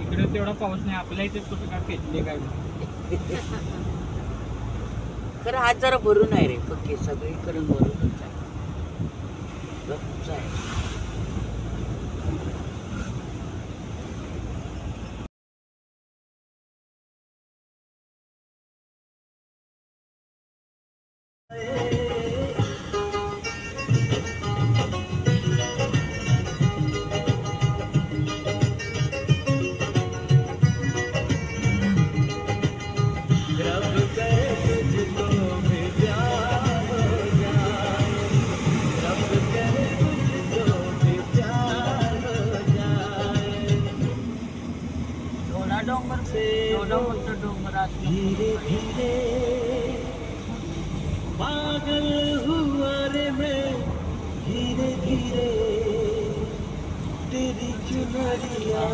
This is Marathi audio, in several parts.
इकडे तेवढा पाऊस नाही, आपल्या इथे कुठं काय पेटले काय खरं आज जरा भरून आहे रे, पक्के सगळीकडे भरूनच आहे. धीरे धीरे पागल हुआ रे मैं, धीरे धीरे तेरी चुनरिया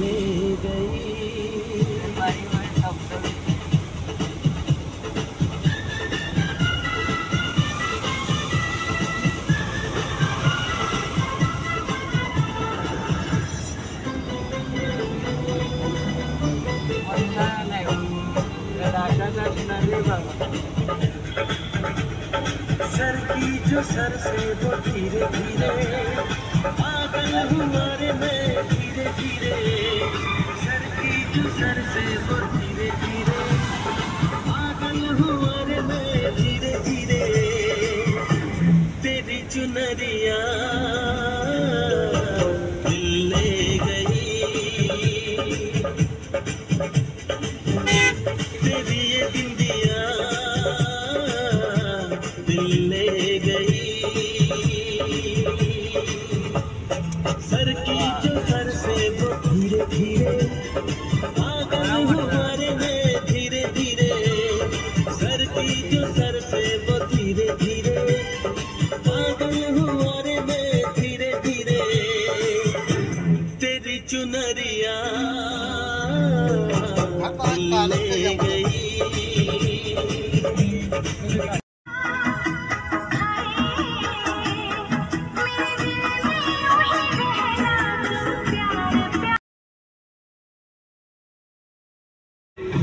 ले गई. सर की जो सर से वो धीरे धीरे पागल हुआ रे मैं, धीरे धीरे सर की जो सर से वो धीरे धीरे पागल हुआ रे मैं, धीरे धीरे तेरी चुनरिया ले गई. तेरी ये बिंदिया ले गई. सर की जो सर से वो धीरे धीरे पागल हुआ रे मैं, धीरे धीरे सर की जो सर से वो धीरे धीरे पागल हुआ रे मैं, धीरे धीरे तेरी चुनरिया ले गई.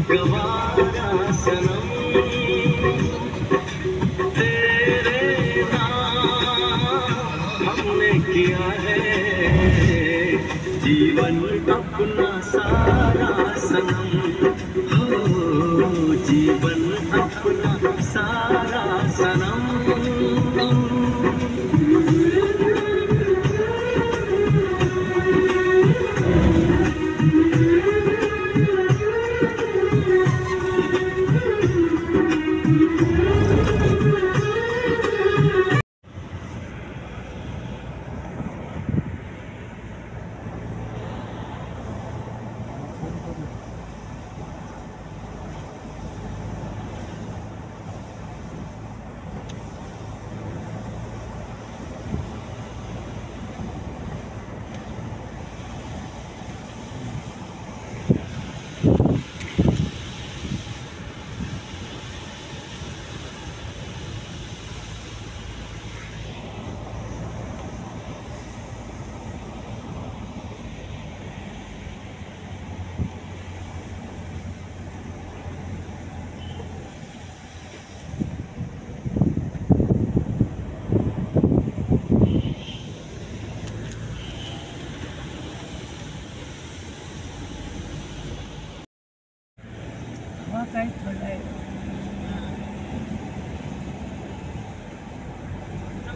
गवारा सनम तेरे नाम हमने किया है, जीवन अपना सारा सनम हो, जीवन अपना सारा सनम.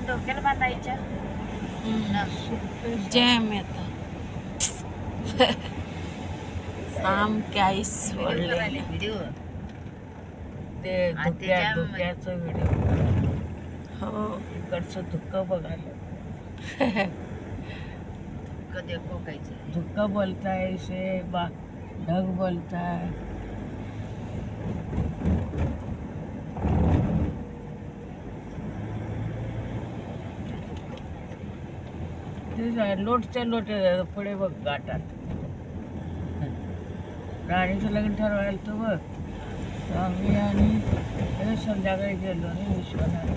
डोक्याला बांधायच्या जॅम येतं साम काहीच सोडले व्हिडिओ ते धुक्याचं व्हिडिओ. हो इकडचं धुक्क बघायला कधी कोकायचं धुक्क बोलताय से बा ढग बोलताय लोटच्या लोट पुढे बघ गाठात राणीचं लग्न ठरवायला तर बघ आम्ही आणि संध्याकाळी गेलो आणि विश्वनाथ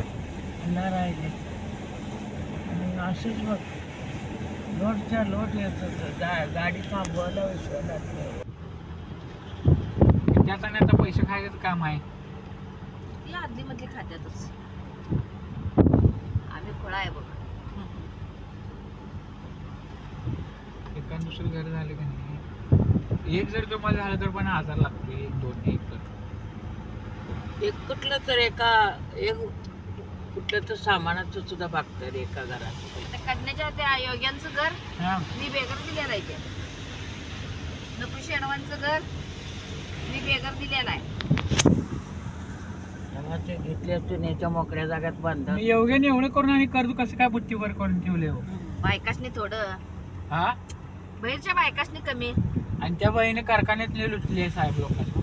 राहिले आणि असंच बघ लोटच्या लोट येत होतं गाडी थांबवायला विश्वनाथ त्याचा नाही आता पैसे खायचं काम आहे. ती आदली मधली खात्यातच आम्ही खोळा आहे बघ. एका दुसरं घर झालं की नाही एक जर तुम्हाला झालं तर पण 1000 लागतो. 1-2 एक तर एक कुठलं तर एक कुठलं तर सामानाचं सुद्धा भागतं रे एका घरात. त्या कन्याच्या त्या योग्यांचं घर हा मी बेगर दिलेलं आहे ते. नको शेडवांचं घर मी बेगर दिलेला आहे. तेव्हा ते घेतल्यातून याच्या मोकळ्या जाग्यात बांधतात. मी एवढ्याने एवढं करून आणि कर्ज कसं काय बुट्टीवर करून ठेवले हो. बायकाशनी थोडं हा बाहेरच्या बायकाशनी कमी. आणि त्या बाईने कारखान्यातले लुटले साहेब लोकांना.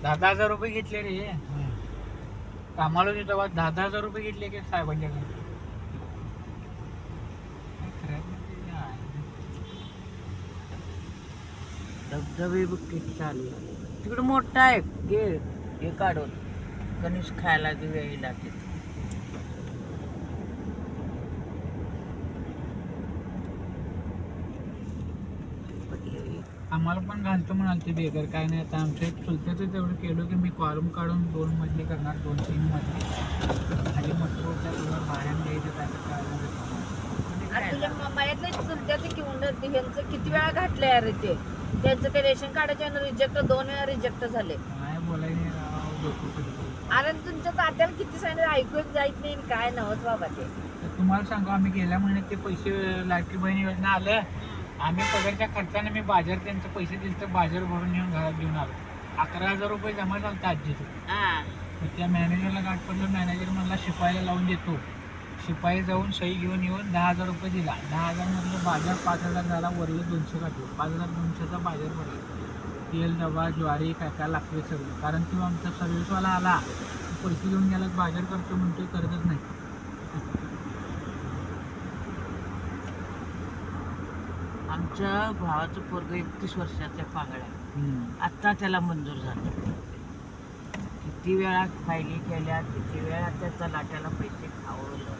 10,000 रुपये घेतले रे कामाला होते तेव्हा. 10,000 रुपये घेतले की साहेबांच्याकडे. धबधबे बघ किती चालू आहे. तिकडे मोठा आहे हे काढून कणीस खायला वेळीला तिथे. आम्हाला पण घालतो म्हणाल ते बेगर काय नाही. आता आमच्या एक चुलत्याचं तेवढं केलं की मी कॉलम काढून 2 मजली करणार 2-3 मजली खाली मटकोच्या तुला भाड्यानं द्यायचं त्याचं आणि तुझ्या मायातलं चुलत्याचं किंवा ह्यांचं किती वेळा घातलंय अरे ते. त्यांचं ते रेशन कार्डाच्या रिजेक्ट 2 वेळा रिजेक्ट झाले. काय बोलायला राव डोकं फिरतं. अरे तुमच्या तात्याला किती सांगितलं ऐकू जायच नाही काय नव्हत बाबा ते. तर तुम्हाला सांगू आम्ही गेल्या महिन्यात ते पैसे लाडकी बहीण योजना आलं. आम्ही पगारच्या खर्चाने मी बाजार त्यांचे पैसे दिले तर बाजार भरून येऊन घरात घेऊन आलो. 11,000 रुपये जमा झाले आजीचे. मग त्या मॅनेजरला गाठ पडलं. मॅनेजर मला शिपाईला लावून देतो. शिपाई जाऊन सही घेऊन येऊन 10,000 रुपये दिला. 10,000 मधलं बाजार 5,000 झाला. वरलं 200 काढलं. 5,200चा बाजार भरला. तेल डबा ज्वारी काय काय लागते सगळं. कारण तो आमचा सर्व्हिसवाला आला पैसे घेऊन गेला बाजार करतो म्हणतो करतच नाही. आमच्या भावाचं पोरग 31 वर्षाच्या पांगळ्या आत्ता त्याला मंजूर झालं. किती वेळा फायली केल्या किती वेळा त्या तलाट्याला पैसे खावलं.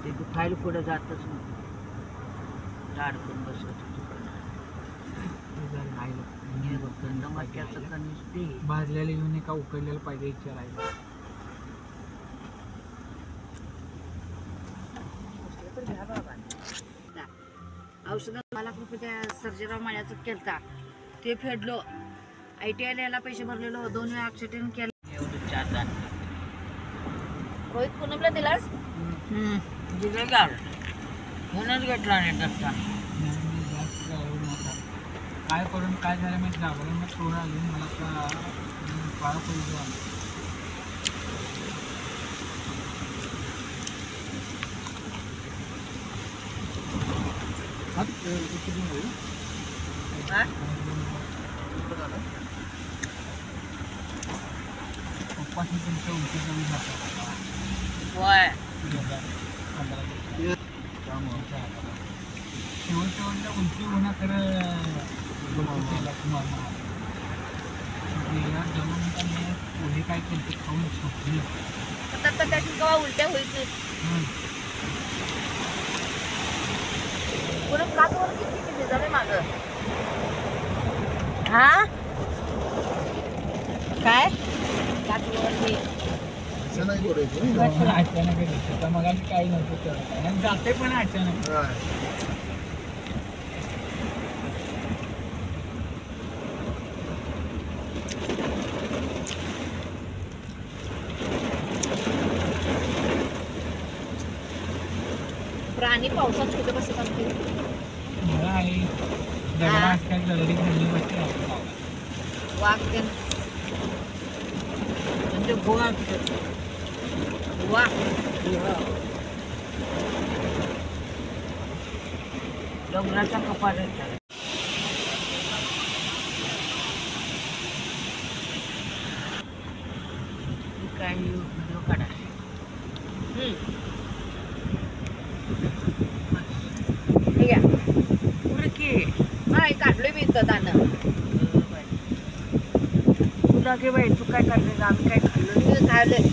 ते फाईल पुढे जातच नाही. अडकून बसत मक्याचं कणीस दे. भाजलेलं घेऊन एका उकडलेलं पाहिजे विचारायला. औषध मला कृपया त्या सर्जेराव माळ्याचं केलता ते फेडलो. ITI याला पैसे भरलेलो 2 वेळा ऍक्सिडेंट केलं. एवढं 4 दात रोहित पूनमला दिलास. दिलं का म्हणूनच घेतला नाही दत्ता. काय करून काय झालं मी जागरण मग थोडं आली मला का पाळा पैसे आला. पप्पाशी तुमच्या उंची कमी जातात. होय शेवटच्या उंची होणार तर पोहे काय केलं खाऊन झोपली. तर त्याची केव्हा उलट्या होईत नाहीत. पुढे काचवर किती झाले मागं. हा काय काचवर अचानक आता मग काही नव्हतं जाते पण अचानक. प्राणी पावसात कुठे बसत असतील. मला आहे दगडा आजकाल दगडी खाल्ली बसते. वाघ ते म्हणजे भोगा वा डोंगराच्या कपाऱ्यात काही व्हिडिओ काढा. ठीक आहे पुढे की हा काढलोय मी इथं दाणं तुला घे बाई, तू काय काढले आम्ही काय खाल्लं मी खायलोय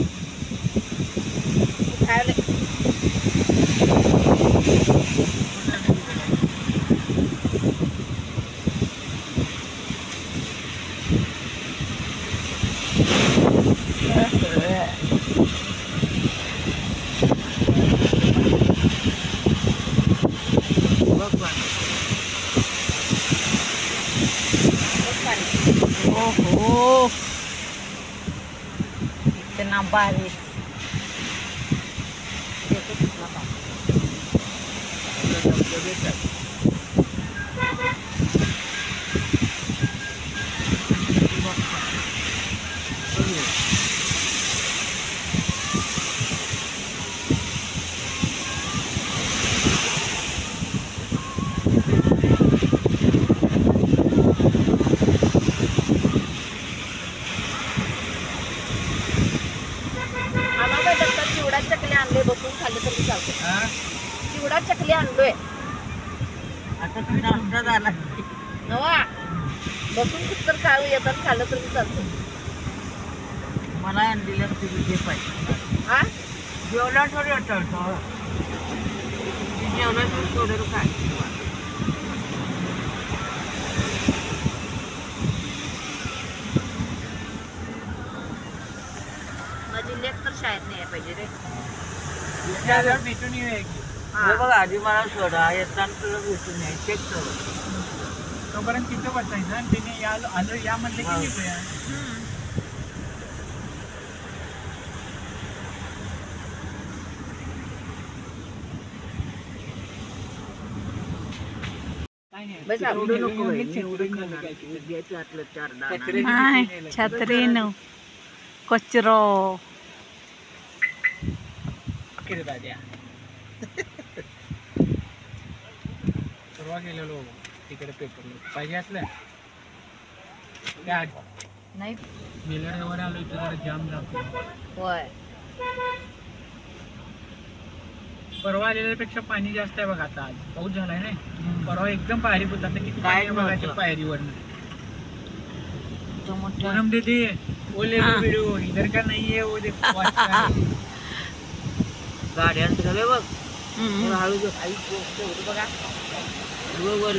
बघ बघ. ओहो इतना बारिश देखो कितना आम्हाला दत्ता चिवडा चकली आणले बसून खाल्लं तरी चालतं चिवडा चकली आणलोय आता तुम्ही नाश्ता झाला नवा बसून कुठतर खाऊ येतात खाल्लं तरी चालतं मला आणलेलं तुम्ही जे पाहिजे हा जेवला थोडी वाटतं जेवला थोडी थोडं काय माझी लेख तर शाळेत नाही पाहिजे रे भेटून येऊया की. हे बघ आधी मला सोडा येताना तुला भेटून आहे चेक कर तोपर्यंत तिथं बसायचं आणि तिने आलो या म्हणले की निघूया. काय नाही. बस एवढं एवढं नको बाई, एवढं एवढं छत्री खाणार. नाही. घ्यायचं आतलं 4 दाणा. कचरे- नाही छत्री न कचरो किती दाद्या परवा गेलेलो तिकडे पेपरला पाहिजे असलं त्या नाही गेल्या रविवारी आलो इथं जरा जाम लागतो. होय परवा आलेल्यापेक्षा पाणी जास्त आहे बघा आता आज पाऊस झालाय ना परवा एकदम पायरी होता आता किती काय पाणी आहे बघायचं नव्हतं. पायरीवरनं तो मोठा पूनम दीदी वो ले लो वीडियो इधर का नहीं है वो देखो अच्छा है. गाड्यांचं झालं बघ हळू आई बघा वर